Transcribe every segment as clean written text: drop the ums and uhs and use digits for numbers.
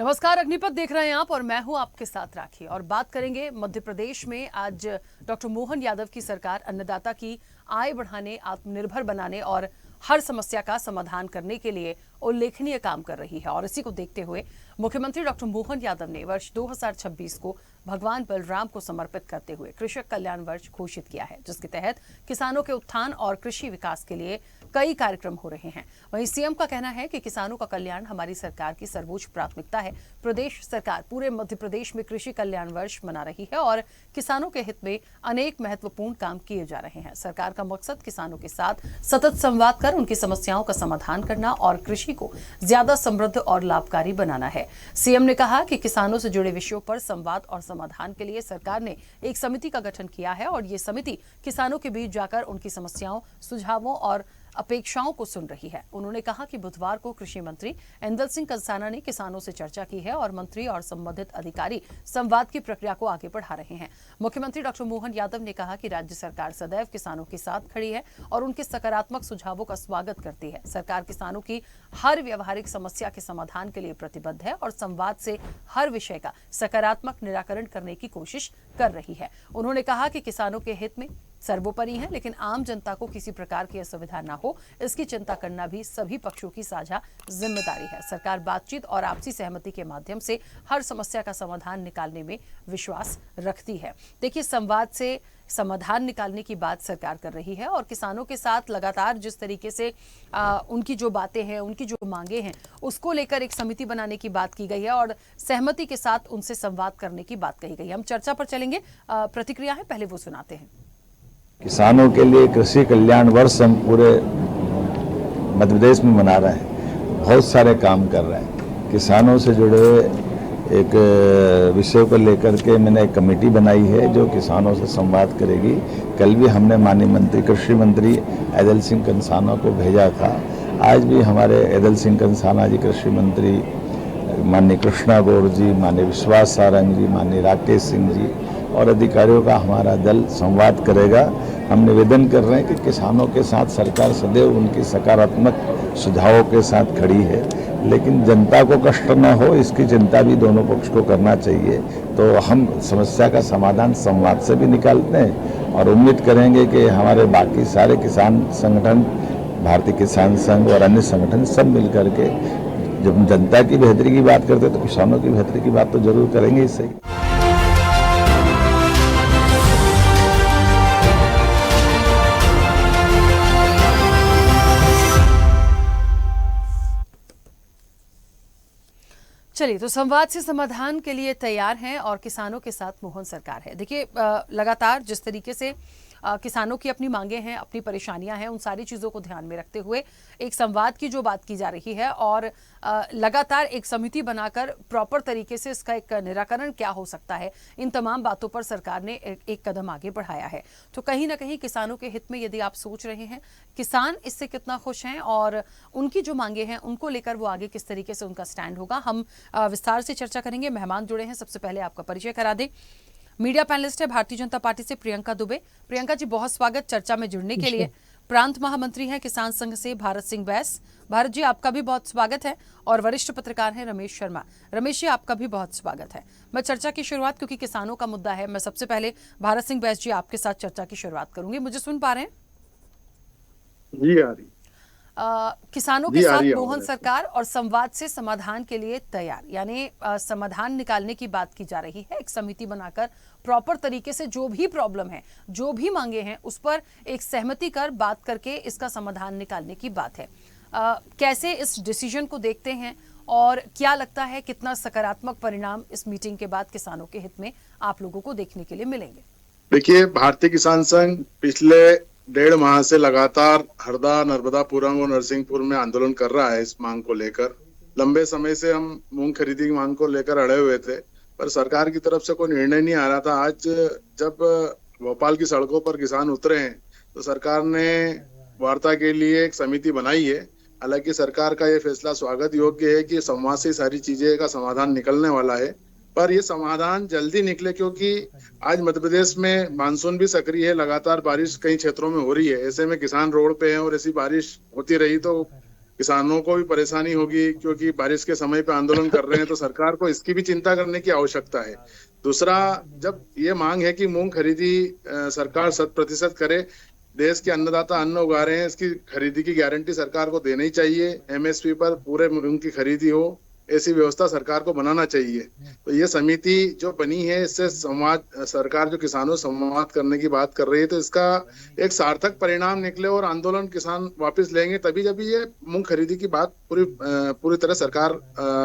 नमस्कार, अग्निपथ देख रहे हैं आप और मैं हूं आपके साथ राखी। और बात करेंगे मध्य प्रदेश में आज डॉक्टर मोहन यादव की सरकार अन्नदाता की आय बढ़ाने, आत्मनिर्भर बनाने और हर समस्या का समाधान करने के लिए उल्लेखनीय काम कर रही है। और इसी को देखते हुए मुख्यमंत्री डॉक्टर मोहन यादव ने वर्ष 2026 को भगवान बलराम को समर्पित करते हुए कृषक कल्याण वर्ष घोषित किया है, जिसके तहत किसानों के उत्थान और कृषि विकास के लिए कई कार्यक्रम हो रहे हैं। वहीं सीएम का कहना है कि किसानों का कल्याण हमारी सरकार की सर्वोच्च प्राथमिकता है। प्रदेश सरकार पूरे मध्य प्रदेश में कृषि कल्याण वर्ष मना रही है और किसानों के हित में अनेक महत्वपूर्ण काम किए जा रहे हैं। सरकार का मकसद किसानों के साथ सतत संवाद कर उनकी समस्याओं का समाधान करना और कृषि को ज्यादा समृद्ध और लाभकारी बनाना है। सीएम ने कहा कि किसानों से जुड़े विषयों पर संवाद और समाधान के लिए सरकार ने एक समिति का गठन किया है और ये समिति किसानों के बीच जाकर उनकी समस्याओं, सुझावों और अपेक्षाओं को सुन रही है। उन्होंने कहा कि बुधवार को कृषि मंत्री इंदल सिंह कंसाना ने किसानों से चर्चा की है और मंत्री और संबंधित अधिकारी संवाद की प्रक्रिया को आगे बढ़ा रहे हैं। मुख्यमंत्री डॉक्टर मोहन यादव ने कहा कि राज्य सरकार सदैव किसानों के साथ खड़ी है और उनके सकारात्मक सुझावों का स्वागत करती है। सरकार किसानों की हर व्यवहारिक समस्या के समाधान के लिए प्रतिबद्ध है और संवाद से हर विषय का सकारात्मक निराकरण करने की कोशिश कर रही है। उन्होंने कहा कि किसानों के हित में सर्वोपरि है, लेकिन आम जनता को किसी प्रकार की असुविधा न हो, इसकी चिंता करना भी सभी पक्षों की साझा जिम्मेदारी है। सरकार बातचीत और आपसी सहमति के माध्यम से हर समस्या का समाधान निकालने में विश्वास रखती है। देखिए, संवाद से समाधान निकालने की बात सरकार कर रही है और किसानों के साथ लगातार जिस तरीके से उनकी जो बातें हैं, उनकी जो मांगे हैं, उसको लेकर एक समिति बनाने की बात की गई है और सहमति के साथ उनसे संवाद करने की बात कही गई है। हम चर्चा पर चलेंगे, प्रतिक्रिया है, पहले वो सुनाते हैं। किसानों के लिए कृषि कल्याण वर्ष हम पूरे मध्य प्रदेश में मना रहे हैं। बहुत सारे काम कर रहे हैं। किसानों से जुड़े एक विषय को लेकर के मैंने एक कमेटी बनाई है जो किसानों से संवाद करेगी। कल भी हमने माननीय मंत्री, कृषि मंत्री इंदल सिंह कंसाना को भेजा था। आज भी हमारे इंदल सिंह कंसाना जी, कृषि मंत्री माननीय कृष्णा गौर जी, माननीय विश्वास सारंग जी, माननीय राकेश सिंह जी और अधिकारियों का हमारा दल संवाद करेगा। हम निवेदन कर रहे हैं कि किसानों के साथ सरकार सदैव उनकी सकारात्मक सुझावों के साथ खड़ी है, लेकिन जनता को कष्ट न हो इसकी चिंता भी दोनों पक्ष को करना चाहिए। तो हम समस्या का समाधान संवाद से भी निकालते हैं और उम्मीद करेंगे कि हमारे बाकी सारे किसान संगठन, भारतीय किसान संघ और अन्य संगठन सब मिल करके जब जनता की बेहतरी की बात करते हैं तो किसानों की बेहतरी की बात तो जरूर करेंगे। इससे चलिए, तो संवाद से समाधान के लिए तैयार हैं और किसानों के साथ मोहन सरकार है। देखिए, लगातार जिस तरीके से किसानों की अपनी मांगे हैं, अपनी परेशानियां हैं, उन सारी चीज़ों को ध्यान में रखते हुए एक संवाद की जो बात की जा रही है और लगातार एक समिति बनाकर प्रॉपर तरीके से इसका एक निराकरण क्या हो सकता है, इन तमाम बातों पर सरकार ने एक कदम आगे बढ़ाया है। तो कहीं ना कहीं किसानों के हित में यदि आप सोच रहे हैं किसान इससे कितना खुश हैं और उनकी जो मांगे हैं उनको लेकर वो आगे किस तरीके से उनका स्टैंड होगा, हम विस्तार से चर्चा करेंगे। मेहमान जुड़े हैं, सबसे पहले आपका परिचय करा दें। मीडिया पैनलिस्ट है भारतीय जनता पार्टी से प्रियंका दुबे। प्रियंका जी, बहुत स्वागत चर्चा में जुड़ने के लिए। प्रांत महामंत्री हैं किसान संघ से भारत सिंह बैस। भारत जी, आपका भी बहुत स्वागत है। और वरिष्ठ पत्रकार हैं रमेश शर्मा। रमेश जी, आपका भी बहुत स्वागत है। मैं चर्चा की शुरुआत, क्योंकि किसानों का मुद्दा है, मैं सबसे पहले भारत सिंह बैस जी आपके साथ चर्चा की शुरुआत करूंगी। मुझे सुन पा रहे हैं? जी, आ रही। किसानों के साथ मोहन सरकार और संवाद से समाधान के लिए तैयार, यानी समाधान निकालने की बात की जा रही है। एक समिति बनाकर प्रॉपर तरीके से जो भी प्रॉब्लम है, जो भी मांगे हैं, उस पर एक सहमति कर बात करके इसका समाधान निकालने की बात है। कैसे इस डिसीजन को देखते हैं और क्या लगता है कितना सकारात्मक परिणाम इस मीटिंग के बाद किसानों के हित में आप लोगों को देखने के लिए मिलेंगे? देखिए, भारतीय किसान संघ पिछले 1.5 माह से लगातार हरदा, नर्मदापुरम और नरसिंहपुर में आंदोलन कर रहा है। इस मांग को लेकर लंबे समय से हम मूंग खरीदी की मांग को लेकर अड़े हुए थे, पर सरकार की तरफ से कोई निर्णय नहीं आ रहा था। आज जब भोपाल की सड़कों पर किसान उतरे हैं तो सरकार ने वार्ता के लिए एक समिति बनाई है। हालांकि सरकार का ये फैसला स्वागत योग्य है कि संवाद से सारी चीजें का समाधान निकलने वाला है, पर ये समाधान जल्दी निकले, क्योंकि आज मध्य प्रदेश में मानसून भी सक्रिय है, लगातार बारिश कई क्षेत्रों में हो रही है। ऐसे में किसान रोड पे हैं और ऐसी बारिश होती रही तो किसानों को भी परेशानी होगी, क्योंकि बारिश के समय पे आंदोलन कर रहे हैं, तो सरकार को इसकी भी चिंता करने की आवश्यकता है। दूसरा, जब ये मांग है कि मूंग खरीदी सरकार 100% करे, देश के अन्नदाता अन्न उगा रहे हैं, इसकी खरीदी की गारंटी सरकार को देनी चाहिए, एमएसपी पर पूरे मूंग की खरीदी हो, ऐसी व्यवस्था सरकार को बनाना चाहिए। तो ये समिति जो बनी है, इससे संवाद, सरकार जो किसानों से संवाद करने की बात कर रही है, तो इसका एक सार्थक परिणाम निकले और आंदोलन किसान वापस लेंगे, तभी जब ये मूंग खरीदी की बात पूरी तरह सरकार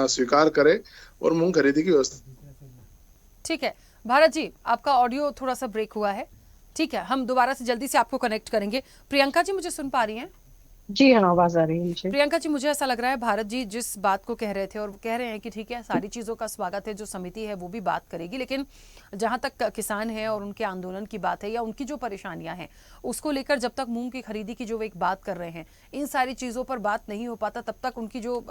स्वीकार करे और मूंग खरीदी की व्यवस्था। ठीक है भारत जी, आपका ऑडियो थोड़ा सा ब्रेक हुआ है। ठीक है, हम दोबारा से जल्दी से आपको कनेक्ट करेंगे। प्रियंका जी, मुझे सुन पा रही हैं? जी हाँ, आवाज आ रही है मुझे। प्रियंका जी, मुझे ऐसा लग रहा है भारत जी जिस बात को कह रहे थे, और वो कह रहे हैं कि ठीक है, सारी चीज़ों का स्वागत है, जो समिति है वो भी बात करेगी, लेकिन जहां तक किसान है और उनके आंदोलन की बात है या उनकी जो परेशानियां हैं उसको लेकर, जब तक मूंग की खरीदी की जो एक बात कर रहे हैं, इन सारी चीज़ों पर बात नहीं हो पाता, तब तक उनकी जो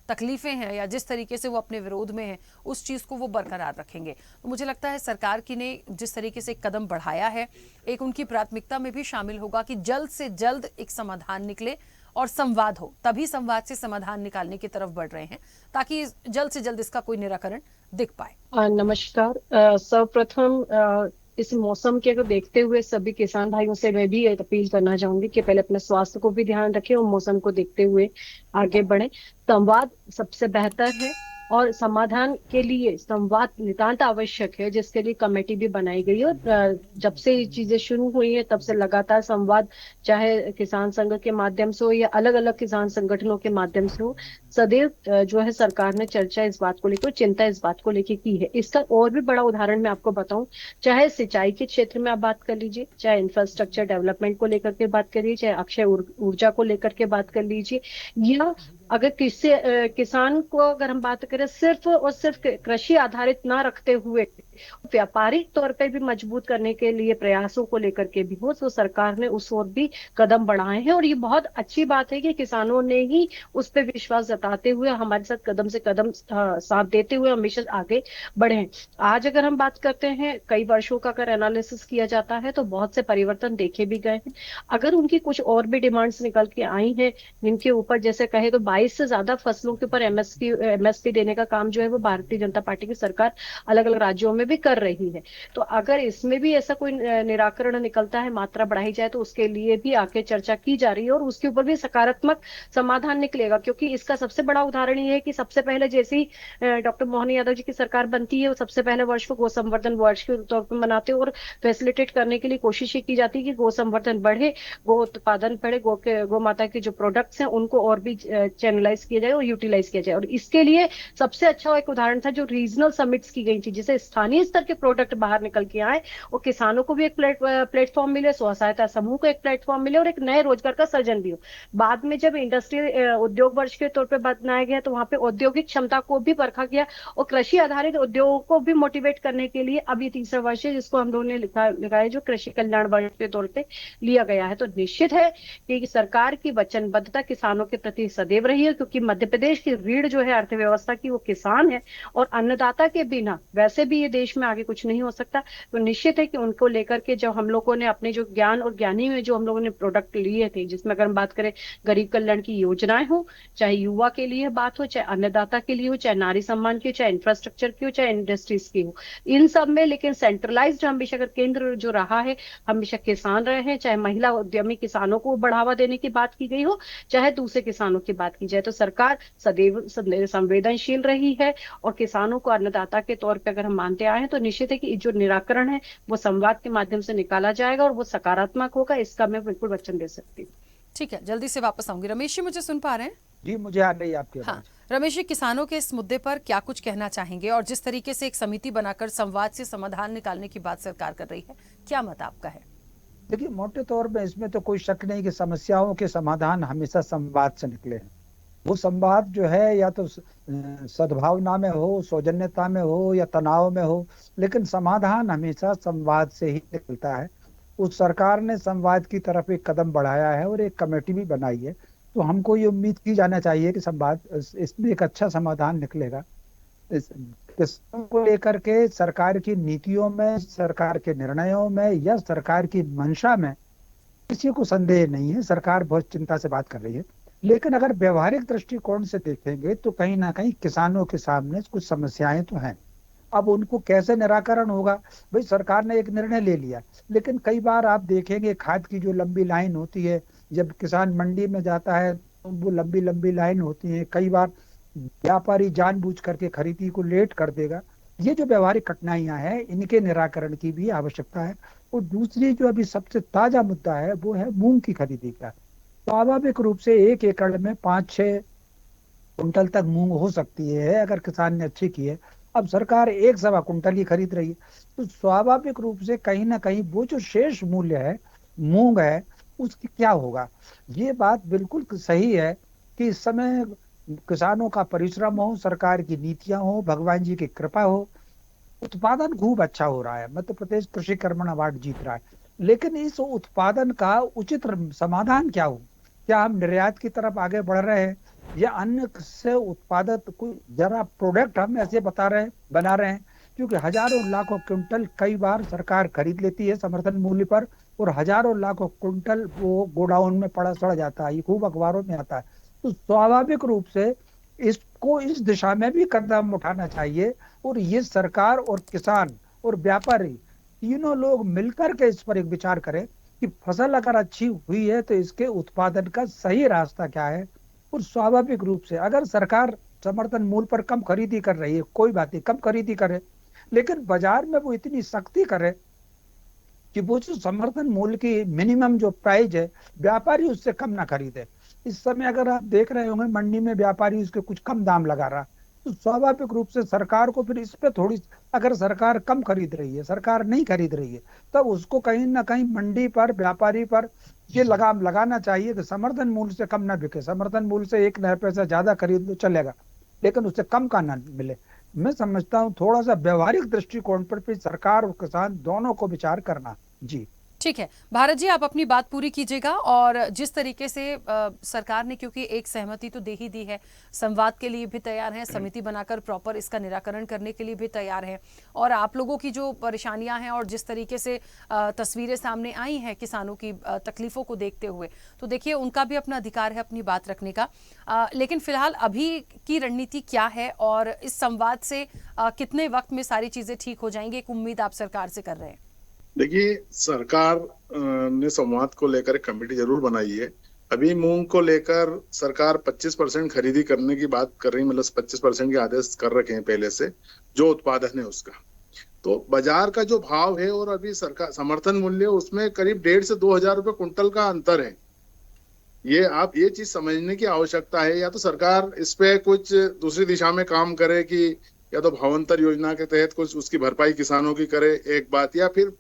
तकलीफें हैं या जिस तरीके से वो अपने विरोध में हैं, उस चीज़ को वो बरकरार रखेंगे। तो मुझे लगता है सरकार की ने जिस तरीके से एक कदम बढ़ाया है, एक उनकी प्राथमिकता में भी शामिल होगा कि जल्द से जल्द एक समाधान निकले और संवाद हो, तभी संवाद से समाधान निकालने की तरफ बढ़ रहे हैं, ताकि जल्द से जल्द इसका कोई निराकरण दिख पाए। नमस्कार। सर्वप्रथम इस मौसम के को देखते हुए सभी किसान भाइयों से मैं भी अपील करना चाहूंगी कि पहले अपने स्वास्थ्य को भी ध्यान रखें और मौसम को देखते हुए आगे बढ़े। संवाद सबसे बेहतर है और समाधान के लिए संवाद नितांत आवश्यक है, जिसके लिए कमेटी भी बनाई गई है। और जब से ये चीजें शुरू हुई है तब से लगातार संवाद, चाहे किसान संघ के माध्यम से हो या अलग अलग किसान संगठनों के माध्यम से हो, सदैव जो है सरकार ने चर्चा इस बात को लेकर, चिंता इस बात को लेकर की है। इसका और भी बड़ा उदाहरण मैं आपको बताऊं, चाहे सिंचाई के क्षेत्र में आप बात कर लीजिए, चाहे इंफ्रास्ट्रक्चर डेवलपमेंट को लेकर के बात करिए, चाहे अक्षय ऊर्जा को लेकर के बात कर लीजिए, या अगर किसान को अगर हम बात करें सिर्फ और सिर्फ कृषि आधारित ना रखते हुए व्यापारिक तौर पे भी मजबूत करने के लिए प्रयासों को लेकर के भी हो, तो सरकार ने उस ओर भी कदम बढ़ाए हैं। और ये बहुत अच्छी बात है कि किसानों ने ही उस पर विश्वास जताते हुए हमारे साथ कदम से कदम साथ देते हुए हमेशा आगे बढ़े हैं। आज अगर हम बात करते हैं, कई वर्षों का अगर एनालिसिस किया जाता है तो बहुत से परिवर्तन देखे भी गए हैं। अगर उनकी कुछ और भी डिमांड्स निकल के आई हैं, जिनके ऊपर जैसे कहे तो 22 से ज्यादा फसलों के ऊपर एमएसपी देने का काम जो है वो भारतीय जनता पार्टी की सरकार अलग अलग राज्यों में भी कर रही है। तो अगर इसमें भी ऐसा कोई निराकरण निकलता है, मात्रा बढ़ाई जाए, तो उसके लिए भी आके चर्चा की जा रही है और उसके ऊपर भी सकारात्मक समाधान निकलेगा। क्योंकि इसका सबसे बड़ा उदाहरण ये है कि सबसे पहले जैसे ही डॉक्टर मोहन यादव जी की सरकार बनती है, वो सबसे पहले वर्ष को गौ संवर्धन वर्ष के तौर पर मनाते हैं और फैसिलिटेट करने के लिए कोशिश की जाती है कि गौ संवर्धन बढ़े, गौ उत्पादन बढ़े, गौ माता के जो प्रोडक्ट्स हैं उनको और भी चैनलाइज किया जाए और यूटिलाइज किया जाए। और इसके लिए सबसे अच्छा एक उदाहरण था जो रीजनल समिट्स की गई थी, जिसे स्थानीय स्तर के प्रोडक्ट बाहर निकल के आए और किसानों को भी एक प्लेटफॉर्म मिले, स्व सहायता समूह को एक प्लेटफॉर्म मिले और एक नए रोजगार का सर्जन भी हो। बाद में जब इंडस्ट्रियल उद्योग वर्ष के तौर पर बनाया गया तो वहां पे औद्योगिक क्षमता को भी परखा गया और कृषि आधारित उद्योगों को भी मोटिवेट करने के लिए अब ये तीसरा वर्ष है जिसको हम लोगों ने लिखा है, जो कृषि कल्याण वर्ष के तौर पे लिया गया है। तो निश्चित है कि सरकार की वचनबद्धता किसानों के प्रति सदैव रही है, क्योंकि मध्य प्रदेश की रीढ़ जो है अर्थव्यवस्था की वो किसान है और अन्नदाता के बिना वैसे भी ये देश में आगे कुछ नहीं हो सकता। तो निश्चित है कि उनको लेकर के जब हम लोगों ने अपने जो ज्ञान और ज्ञानी में जो हम लोगों ने प्रोडक्ट लिए थे, जिसमें अगर हम बात करें गरीब कल्याण की योजनाएं हो, चाहे युवा के लिए बात हो, चाहे अन्नदाता के लिए हो, चाहे नारी सम्मान की हो, चाहे इंफ्रास्ट्रक्चर की हो, चाहे इंडस्ट्रीज की हो, इन सब में लेकिन सेंट्रलाइज्ड हमेशा अगर केंद्र जो रहा है हमेशा किसान रहे हैं। चाहे महिला उद्यमी किसानों को बढ़ावा देने की बात की गई हो, चाहे दूसरे किसानों की बात की जाए, तो सरकार सदैव संवेदनशील रही है और किसानों को अन्नदाता के तौर पर अगर हम मानते आए हैं तो निश्चित है कि जो निराकरण है वो संवाद के माध्यम से निकाला जाएगा और वो सकारात्मक होगा, इसका मैं बिल्कुल वचन दे सकती हूँ। ठीक है, जल्दी से वापस आऊंगी। रमेश जी, मुझे सुन पा रहे हैं? जी, मुझे आ रही है आपकी आवाज। हाँ, रमेश जी, किसानों के इस मुद्दे पर क्या कुछ कहना चाहेंगे, और जिस तरीके से एक समिति बनाकर संवाद से समाधान निकालने की बात सरकार कर रही है, क्या मत आपका है? देखिए, मोटे तौर पे इसमें तो कोई शक नहीं कि समस्याओं के समाधान हमेशा संवाद से निकले हैं। वो संवाद जो है या तो सद्भावना में हो, सौजन्यता में हो या तनाव में हो, लेकिन समाधान हमेशा संवाद से ही निकलता है। उस सरकार ने संवाद की तरफ एक कदम बढ़ाया है और एक कमेटी भी बनाई है, तो हमको ये उम्मीद की जाना चाहिए कि संवाद इसमें एक अच्छा समाधान निकलेगा। किसानों को लेकर के सरकार की नीतियों में, सरकार के निर्णयों में या सरकार की मंशा में किसी को संदेह नहीं है। सरकार बहुत चिंता से बात कर रही है। लेकिन अगर व्यवहारिक दृष्टिकोण से देखेंगे तो कहीं ना कहीं किसानों के सामने कुछ समस्याएं तो हैं। अब उनको कैसे निराकरण होगा? भाई सरकार ने एक निर्णय ले लिया, लेकिन कई बार आप देखेंगे खाद की जो लंबी लाइन होती है, जब किसान मंडी में जाता है तो वो लंबी लंबी लाइन होती है, कई बार व्यापारी जानबूझ करके खरीदी को लेट कर देगा। ये जो व्यवहारिक कठिनाइयां हैं, इनके निराकरण की भी आवश्यकता है। और दूसरी जो अभी सबसे ताजा मुद्दा है वो है मूंग की खरीदी का। स्वाभाविक रूप से 1 एकड़ में 5-6 कुंटल तक मूंग हो सकती है अगर किसान ने अच्छी की है। अब सरकार 1 सवा कुंटल ही खरीद रही है, तो स्वाभाविक रूप से कहीं ना कहीं वो जो शेष मूल्य है मूंग है उसकी क्या होगा? ये बात बिल्कुल सही है कि इस समय किसानों का परिश्रम हो, सरकार की नीतियां हो, भगवान जी की कृपा हो, उत्पादन खूब अच्छा हो रहा है, मध्य प्रदेश कृषि कर्मण अवार्ड जीत रहा है। लेकिन इस उत्पादन का उचित समाधान क्या हो? क्या हम निर्यात की तरफ आगे बढ़ रहे हैं, या अन्य से उत्पादित कोई जरा प्रोडक्ट हम ऐसे बना रहे हैं? क्योंकि हजारों लाखों क्विंटल कई बार सरकार खरीद लेती है समर्थन मूल्य पर, और हजारों लाखों क्विंटल वो गोडाउन में पड़ा सड़ जाता है, ये खूब अखबारों में आता है। तो स्वाभाविक रूप से इसको इस दिशा में भी कदम उठाना चाहिए, और ये सरकार और किसान और व्यापारी तीनों लोग मिलकर के इस पर एक विचार करें कि फसल अगर अच्छी हुई है तो इसके उत्पादन का सही रास्ता क्या है। और स्वाभाविक रूप से अगर सरकार समर्थन मूल्य पर कम खरीदी कर रही है, कोई बात नहीं, कम खरीदी करे, लेकिन बाजार में वो इतनी सख्ती करे कि वो जो समर्थन मूल्य की मिनिमम जो प्राइस है व्यापारी उससे कम ना खरीदे। इस समय अगर आप देख रहे होंगे मंडी में व्यापारी उसके कुछ कम दाम लगा रहा, तो स्वाभाविक रूप से सरकार को फिर इस पे थोड़ी, अगर सरकार कम खरीद रही है, सरकार नहीं खरीद रही है, तब उसको कहीं ना कहीं मंडी पर व्यापारी पर ये लगाम लगाना चाहिए कि समर्थन मूल्य से कम ना बिके। समर्थन मूल्य से 1 नया पैसा ज्यादा खरीद लो चलेगा, लेकिन उससे कम का ना मिले। मैं समझता हूँ थोड़ा सा व्यवहारिक दृष्टिकोण पर भी सरकार और किसान दोनों को विचार करना। जी ठीक है भारत जी, आप अपनी बात पूरी कीजिएगा। और जिस तरीके से सरकार ने, क्योंकि एक सहमति तो दे ही दी है, संवाद के लिए भी तैयार हैं, समिति बनाकर प्रॉपर इसका निराकरण करने के लिए भी तैयार हैं, और आप लोगों की जो परेशानियां हैं और जिस तरीके से तस्वीरें सामने आई हैं किसानों की तकलीफों को देखते हुए, तो देखिए उनका भी अपना अधिकार है अपनी बात रखने का। लेकिन फिलहाल अभी की रणनीति क्या है, और इस संवाद से कितने वक्त में सारी चीजें ठीक हो जाएंगी, एक उम्मीद आप सरकार से कर रहे हैं? देखिए, सरकार ने संवाद को लेकर एक कमेटी जरूर बनाई है। अभी मूंग को लेकर सरकार 25% खरीदी करने की बात कर रही है, मतलब 25% के आदेश कर रखे हैं पहले से जो उत्पादन है उसका। तो बाजार का जो भाव है और अभी सरकार समर्थन मूल्य, उसमें करीब 1,500 से 2,000 रुपए कुंटल का अंतर है। ये चीज समझने की आवश्यकता है। या तो सरकार इस पे कुछ दूसरी दिशा में काम करे कि या तो भावांतर योजना के तहत कुछ उसकी भरपाई किसानों की करे, एक बात, या फिर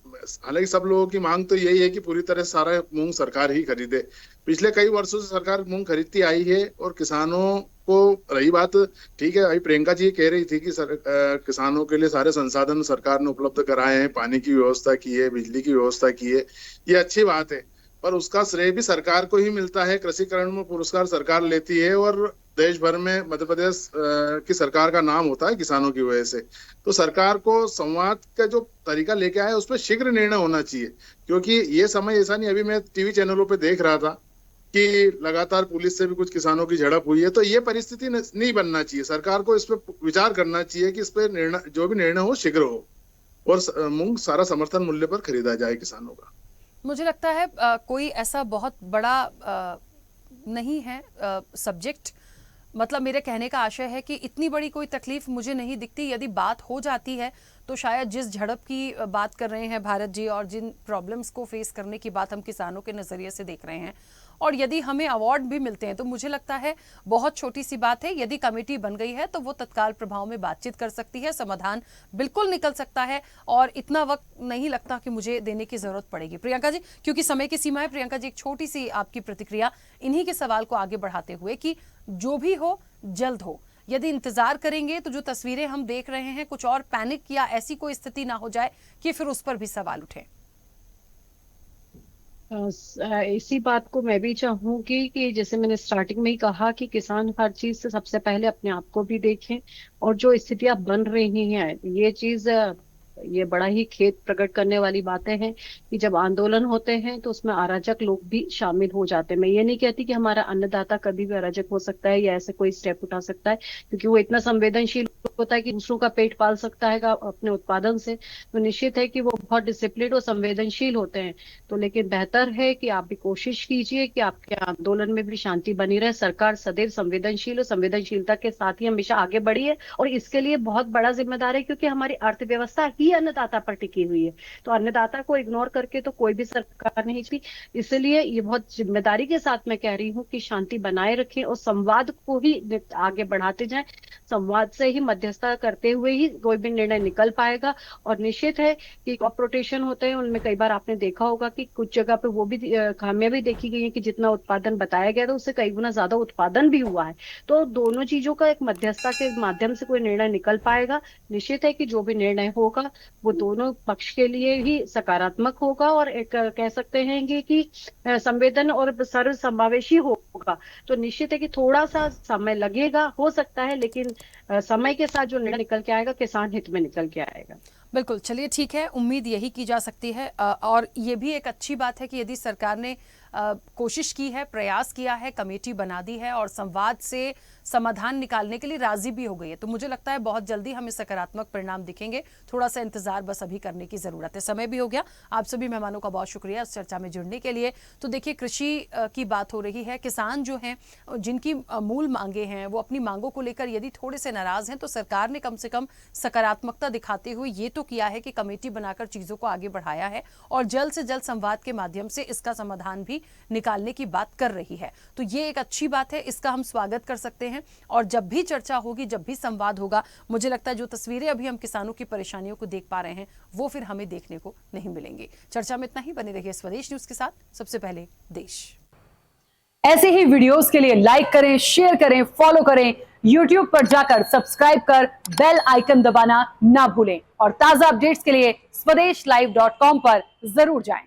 हालांकि सब लोगों की मांग तो यही है कि पूरी तरह से सारा मूंग सरकार ही खरीदे। पिछले कई वर्षों से सरकार मूंग खरीदती आई है और किसानों को, रही बात, ठीक है, अभी प्रियंका जी कह रही थी कि किसानों के लिए सारे संसाधन सरकार ने उपलब्ध कराए हैं, पानी की व्यवस्था की है, बिजली की व्यवस्था की है, ये अच्छी बात है, पर उसका श्रेय भी सरकार को ही मिलता है। कृषिकरण में पुरस्कार सरकार लेती है और देश भर में मध्य प्रदेश की सरकार का नाम होता है किसानों की वजह से। तो सरकार को संवाद का जो तरीका लेके आया उस पर शीघ्र निर्णय होना चाहिए, क्योंकि ये समय ऐसा नहीं, अभी मैं टीवी चैनलों पे देख रहा था कि लगातार पुलिस से भी कुछ किसानों की झड़प हुई है। तो ये परिस्थिति नहीं बनना चाहिए। सरकार को इस पर विचार करना चाहिए कि इस पर निर्णय, जो भी निर्णय हो, शीघ्र हो और मूंग सारा समर्थन मूल्य पर खरीदा जाए किसानों का। मुझे लगता है कोई ऐसा बहुत बड़ा नहीं है सब्जेक्ट। मतलब मेरे कहने का आशय है कि इतनी बड़ी कोई तकलीफ मुझे नहीं दिखती। यदि बात हो जाती है तो शायद जिस झड़प की बात कर रहे हैं भारत जी, और जिन प्रॉब्लम्स को फेस करने की बात हम किसानों के नज़रिए से देख रहे हैं, और यदि हमें अवार्ड भी मिलते हैं, तो मुझे लगता है बहुत छोटी सी बात है। यदि कमेटी बन गई है तो वो तत्काल प्रभाव में बातचीत कर सकती है, समाधान बिल्कुल निकल सकता है, और इतना वक्त नहीं लगता कि मुझे देने की जरूरत पड़ेगी। प्रियंका जी, क्योंकि समय की सीमा है, प्रियंका जी एक छोटी सी आपकी प्रतिक्रिया इन्हीं के सवाल को आगे बढ़ाते हुए कि जो भी हो जल्द हो। यदि इंतजार करेंगे तो जो तस्वीरें हम देख रहे हैं, कुछ और पैनिक या ऐसी कोई स्थिति ना हो जाए कि फिर उस पर भी सवाल उठे। इसी बात को मैं भी चाहूंगी कि जैसे मैंने स्टार्टिंग में ही कहा कि किसान हर चीज से सबसे पहले अपने आप को भी देखें, और जो स्थितियां बन रही हैं ये चीज ये बड़ा ही खेद प्रकट करने वाली बातें हैं कि जब आंदोलन होते हैं तो उसमें अराजक लोग भी शामिल हो जाते हैं। मैं ये नहीं कहती कि हमारा अन्नदाता कभी भी अराजक हो सकता है या ऐसे कोई स्टेप उठा सकता है, क्योंकि वो इतना संवेदनशील होता है कि दूसरों का पेट पाल सकता है अपने उत्पादन से। तो निश्चित है कि वो बहुत डिसिप्लिन और संवेदनशील होते हैं। तो लेकिन बेहतर है कि आप भी कोशिश कीजिए कि आपके आंदोलन में भी शांति बनी रहे। सरकार सदैव संवेदनशील और संवेदनशीलता के साथ ही हमेशा आगे बढ़ी है और इसके लिए बहुत बड़ा जिम्मेदार है, क्योंकि हमारी अर्थव्यवस्था ही अन्नदाता पर टिकी हुई है। तो अन्नदाता को इग्नोर करके तो कोई भी सरकार नहीं चली। इसलिए ये बहुत जिम्मेदारी के साथ मैं कह रही हूँ कि शांति बनाए रखें और संवाद को ही आगे बढ़ाते जाएं। संवाद से ही, मध्यस्थता करते हुए ही कोई भी निर्णय निकल पाएगा। और निश्चित है कि क्रॉप रोटेशन होते हैं, उनमें कई बार आपने देखा होगा कि कुछ जगह पे वो भी खामियां भी देखी गई है कि जितना उत्पादन बताया गया था उससे कई गुना ज्यादा उत्पादन भी हुआ है। तो दोनों चीजों का एक मध्यस्थता के माध्यम से कोई निर्णय निकल पाएगा। निश्चित है कि जो भी निर्णय होगा वो दोनों पक्ष के लिए ही सकारात्मक होगा और एक कह सकते हैं कि संवेदन और सर्व समावेशी होगा। तो निश्चित है कि थोड़ा सा समय लगेगा, हो सकता है, लेकिन समय के साथ जो निर्णय निकल के आएगा किसान हित में निकल के आएगा। बिल्कुल, चलिए ठीक है, उम्मीद यही की जा सकती है। और ये भी एक अच्छी बात है कि यदि सरकार ने कोशिश की है, प्रयास किया है, कमेटी बना दी है और संवाद से समाधान निकालने के लिए राजी भी हो गई है, तो मुझे लगता है बहुत जल्दी हमें सकारात्मक परिणाम दिखेंगे। थोड़ा सा इंतजार बस अभी करने की जरूरत है। समय भी हो गया। आप सभी मेहमानों का बहुत शुक्रिया इस चर्चा में जुड़ने के लिए। तो देखिए, कृषि की बात हो रही है, किसान जो हैं जिनकी मूल मांगे हैं वो अपनी मांगों को लेकर यदि थोड़े से नाराज हैं, तो सरकार ने कम से कम सकारात्मकता दिखाते हुए ये तो किया है कि कमेटी बनाकर चीजों को आगे बढ़ाया है और जल्द से जल्द संवाद के माध्यम से इसका समाधान भी निकालने की बात कर रही है। तो ये एक अच्छी बात है, इसका हम स्वागत कर सकते हैं। और जब भी चर्चा होगी, जब भी संवाद होगा, मुझे लगता है जो तस्वीरें अभी हम किसानों की परेशानियों को देख पा रहे हैं वो फिर हमें देखने को नहीं मिलेंगी। चर्चा में इतना ही। बने रहिए स्वदेश न्यूज के साथ। सबसे पहले देश। ऐसे ही वीडियोस के लिए लाइक करें, शेयर करें, फॉलो करें। YouTube पर जाकर सब्सक्राइब कर बेल आइकन दबाना ना भूलें और ताजा अपडेट्स के लिए स्वदेशलाइव.com पर जरूर जाएं।